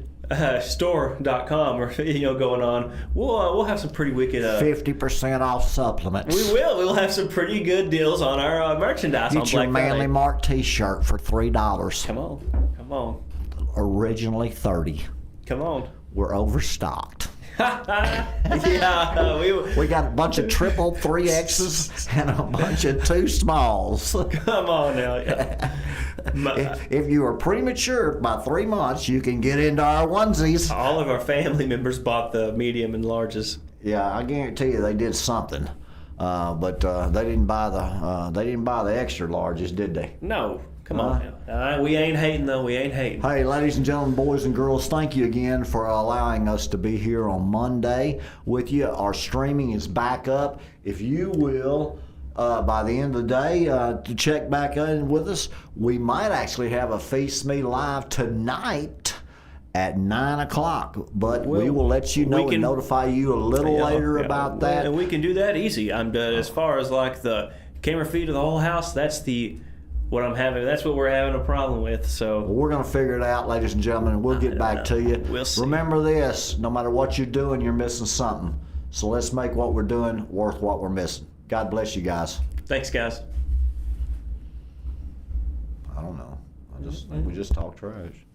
store.com or going on, we'll have some pretty wicked 50% off supplements. We will. We'll have some pretty good deals on our merchandise on Black Friday. Get your Manly Mark T-shirt for $3. Come on. Originally $30. Come on. We're overstocked. Yeah, we got a bunch of triple 3Xs and a bunch of 2 smalls. Come on now. If you are premature by 3 months, you can get into our onesies. All of our family members bought the medium and larges. Yeah, I guarantee you they did something, but they didn't buy the extra larges, did they? No. Come on now. We ain't hating, though. We ain't hating. Hey, ladies and gentlemen, boys and girls, thank you again for allowing us to be here on Monday with you. Our streaming is back up. If you will, by the end of the day, to check back in with us, we might actually have a Phee Smee Live tonight at 9 o'clock. But we will let you know and notify you a little later about that. And we can do that easy. As far as like the camera feed of the whole house, that's what we're having a problem with. So we're going to figure it out, ladies and gentlemen, and we'll get back to you. We'll see. Remember this, no matter what you're doing, you're missing something. So let's make what we're doing worth what we're missing. God bless you guys. Thanks, guys. I don't know. I think we just talked trash.